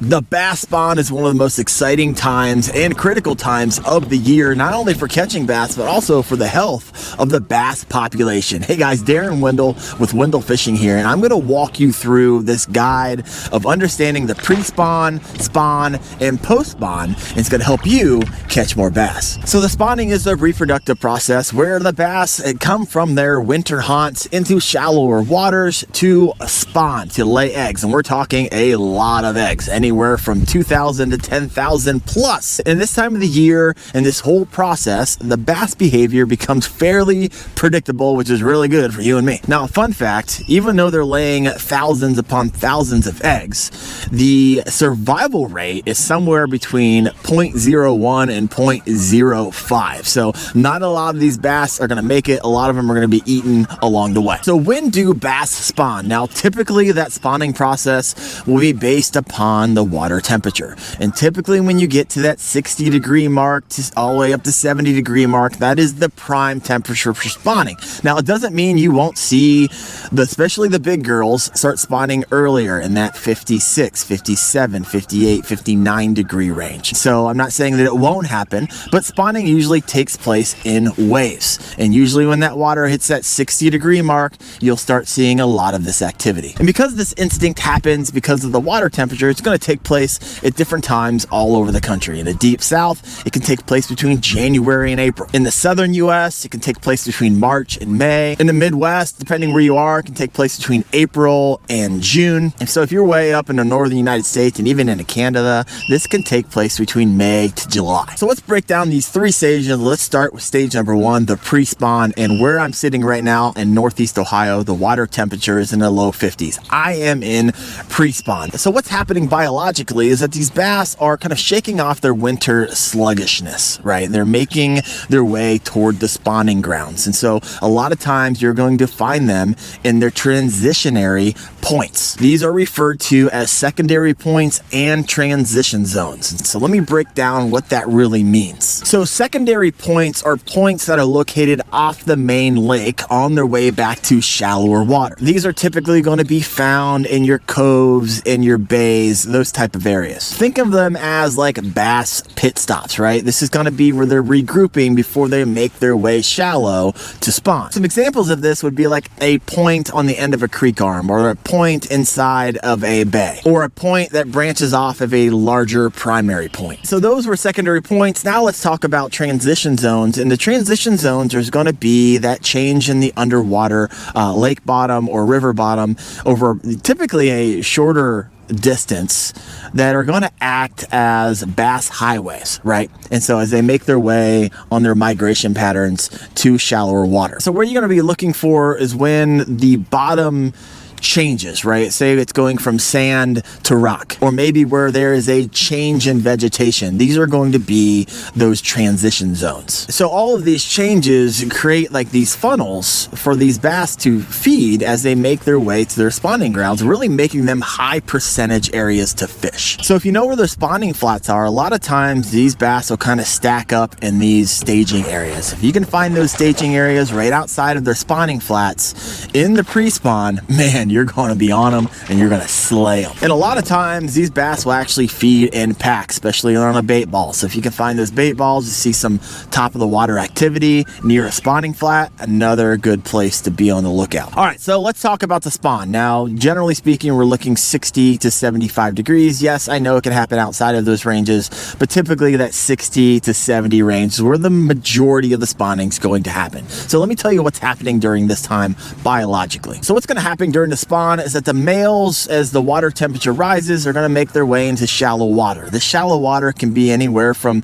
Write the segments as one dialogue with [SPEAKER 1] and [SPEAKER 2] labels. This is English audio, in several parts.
[SPEAKER 1] The bass spawn is one of the most exciting times and critical times of the year, not only for catching bass, but also for the health of the bass population. Hey guys, Darren Wendell with Wendell Fishing here, and I'm going to walk you through this guide of understanding the pre-spawn, spawn, and post-spawn, and it's going to help you catch more bass. So the spawning is a reproductive process where the bass come from their winter haunts into shallower waters to spawn, to lay eggs, and we're talking a lot of eggs, anywhere from 2,000 to 10,000 plus. In this time of the year and this whole process, the bass behavior becomes fairly predictable, which is really good for you and me. Now, a fun fact, even though they're laying thousands upon thousands of eggs, the survival rate is somewhere between 0.01 and 0.05. So not a lot of these bass are going to make it. A lot of them are going to be eaten along the way. So when do bass spawn? Now, typically that spawning process will be based upon the water temperature. And typically when you get to that 60-degree mark to all the way up to 70-degree mark, that is the prime temperature for spawning. Now, it doesn't mean you won't see, especially the big girls, start spawning earlier in that 56, 57, 58, 59 degree range. So I'm not saying that it won't happen, but spawning usually takes place in waves. And usually when that water hits that 60-degree mark, you'll start seeing a lot of this activity. And because this instinct happens because of the water temperature, it's going to take place at different times all over the country. In the deep south, it can take place between January and April. In the southern US, it can take place between March and May. In the Midwest, depending where you are, it can take place between April and June. And so if you're way up in the northern United States and even into Canada, this can take place between May to July. So let's break down these three stages. Let's start with stage number one, the pre-spawn. And where I'm sitting right now in Northeast Ohio, the water temperature is in the low 50s. I am in pre-spawn. So what's happening biologically is that these bass are kind of shaking off their winter sluggishness, right? They're making their way toward the spawning grounds. And so a lot of times you're going to find them in their transitionary points. These are referred to as secondary points and transition zones. And so let me break down what that really means. So secondary points are points that are located off the main lake on their way back to shallower water. These are typically going to be found in your coves, in your bays, those type of areas. Think of them as like bass pit stops, right? This is going to be where they're regrouping before they make their way shallow to spawn. Some examples of this would be like a point on the end of a creek arm, or a point inside of a bay, or a point that branches off of a larger primary point. So those were secondary points. Now let's talk about transition zones. And the transition zones, there's going to be that change in the underwater lake bottom or river bottom over typically a shorter distance that are going to act as bass highways, right? And so as they make their way on their migration patterns to shallower water. So what you're going to be looking for is when the bottom changes, right? Say it's going from sand to rock, or maybe where there is a change in vegetation. These are going to be those transition zones. So all of these changes create like these funnels for these bass to feed as they make their way to their spawning grounds, really making them high percentage areas to fish. So if you know where their spawning flats are, a lot of times these bass will kind of stack up in these staging areas. If you can find those staging areas right outside of their spawning flats in the pre-spawn, man, you're going to be on them and you're going to slay them. And a lot of times these bass will actually feed in packs, especially on a bait ball. So if you can find those bait balls, you see some top of the water activity near a spawning flat, another good place to be on the lookout. All right, so let's talk about the spawn. Now, generally speaking, we're looking 60 to 75 degrees. Yes, I know it can happen outside of those ranges, but typically that 60 to 70 range is where the majority of the spawning is going to happen. So let me tell you what's happening during this time biologically. So what's going to happen during the spawn is that the males, as the water temperature rises, are going to make their way into shallow water. The shallow water can be anywhere from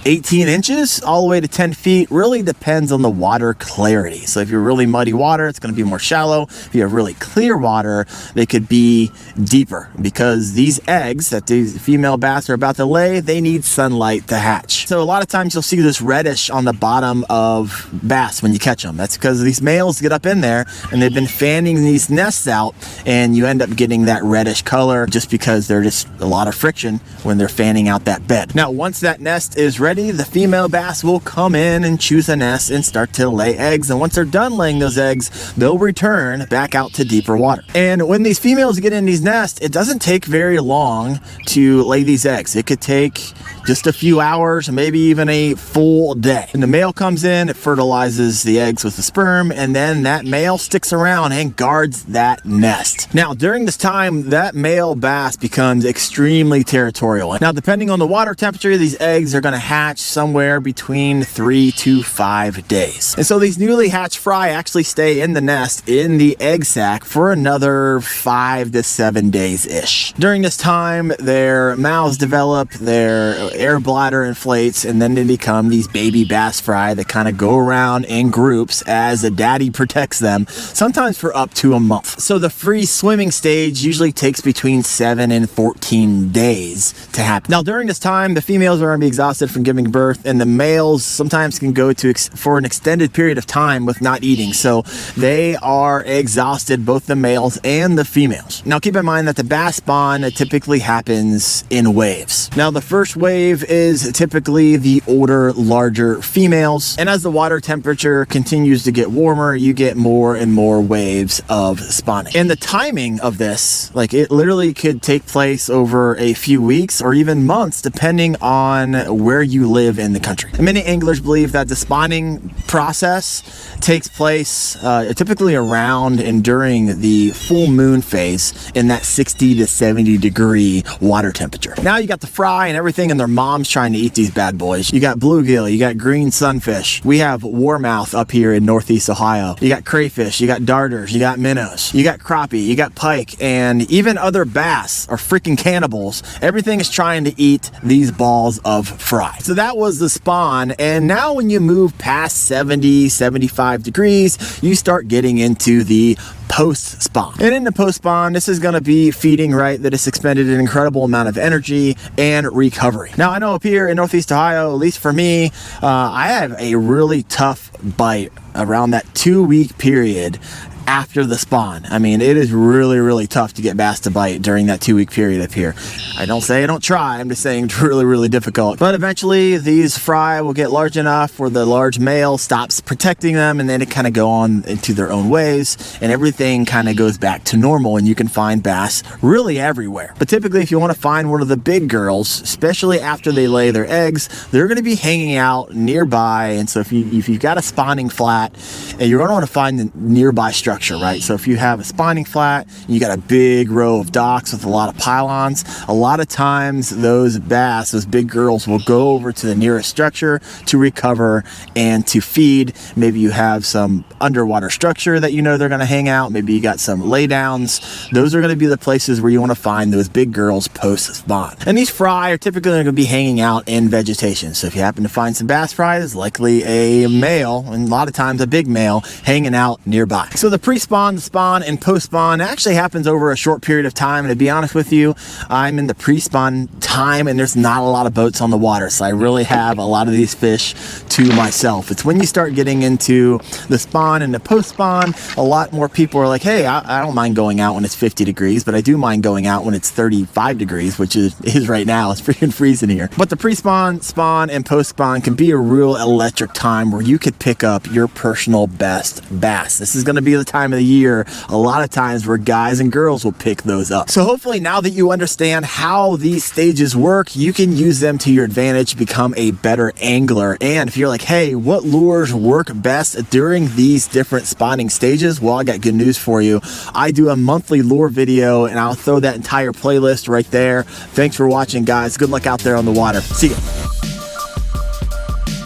[SPEAKER 1] 18 inches all the way to 10 feet. Really depends on the water clarity. So if you're really muddy water, it's going to be more shallow. If you have really clear water, they could be deeper, because these eggs that these female bass are about to lay, they need sunlight to hatch. So a lot of times you'll see this reddish on the bottom of bass when you catch them. That's because these males get up in there and they've been fanning these nests out out, and you end up getting that reddish color just because there's just a lot of friction when they're fanning out that bed. Now, once that nest is ready, the female bass will come in and choose a nest and start to lay eggs. And once they're done laying those eggs, they'll return back out to deeper water. And when these females get in these nests, it doesn't take very long to lay these eggs. It could take just a few hours, maybe even a full day. And the male comes in, it fertilizes the eggs with the sperm, and then that male sticks around and guards that nest. Now, during this time, that male bass becomes extremely territorial. Now, depending on the water temperature, these eggs are going to hatch somewhere between 3 to 5 days. And so these newly hatched fry actually stay in the nest in the egg sac for another 5 to 7 days-ish. During this time, their mouths develop, their air bladder inflates, and then they become these baby bass fry that kind of go around in groups as the daddy protects them, sometimes for up to a month. So the free swimming stage usually takes between 7 and 14 days to happen. Now, during this time, the females are going to be exhausted from giving birth, and the males sometimes can go to for an extended period of time with not eating. So they are exhausted, both the males and the females. Now, keep in mind that the bass spawn typically happens in waves. Now, the first wave is typically the older, larger females, and as the water temperature continues to get warmer, you get more and more waves of spawning. And the timing of this, like, it literally could take place over a few weeks or even months, depending on where you live in the country. And many anglers believe that the spawning process takes place typically around and during the full moon phase in that 60 to 70 degree water temperature. Now you got the fry and everything, and their mom's trying to eat these bad boys. You got bluegill, you got green sunfish. We have warmouth up here in Northeast Ohio. You got crayfish, you got darters, you got minnows, you got crappie, you got pike, and even other bass are freaking cannibals. Everything is trying to eat these balls of fry. So that was the spawn, and now when you move past 70, 75 degrees, you start getting into the post-spawn. And in the post-spawn, this is going to be feeding, right, that has expended an incredible amount of energy and recovery. Now, I know up here in Northeast Ohio, at least for me, I have a really tough bite around that 2-week period after the spawn. I mean, it is really, really tough to get bass to bite during that 2-week period up here. I don't say I don't try, I'm just saying it's really, really difficult. But eventually these fry will get large enough where the large male stops protecting them, and then it kind of go on into their own ways, and everything kind of goes back to normal, and you can find bass really everywhere. But typically, if you want to find one of the big girls, especially after they lay their eggs, they're going to be hanging out nearby. And so if you've got a spawning flat, and you're going to want to find the nearby structure, right? So if you have a spawning flat, you got a big row of docks with a lot of pylons, a lot of times those bass, those big girls, will go over to the nearest structure to recover and to feed. Maybe you have some underwater structure that you know they're going to hang out. Maybe you got some laydowns. Those are going to be the places where you want to find those big girls post spawn. And these fry are typically going to be hanging out in vegetation. So if you happen to find some bass fry, it's likely a male, and a lot of times a big male, hanging out nearby. So the pre-spawn, the spawn, and post-spawn actually happens over a short period of time. And to be honest with you, I'm in the pre-spawn time, and there's not a lot of boats on the water, so I really have a lot of these fish to myself. It's when you start getting into the spawn and the post-spawn, a lot more people are like, hey, I don't mind going out when it's 50 degrees, but I do mind going out when it's 35 degrees, which is right now. It's freaking freezing here. But the pre-spawn, spawn, and post-spawn can be a real electric time where you could pick up your personal best bass. This is going to be the time of the year a lot of times where guys and girls will pick those up. So hopefully now that you understand how these stages work, you can use them to your advantage to become a better angler. And if you're like, hey, what lures work best during these different spawning stages? Well, I got good news for you. I do a monthly lure video, and I'll throw that entire playlist right there. Thanks for watching, guys. Good luck out there on the water. See ya.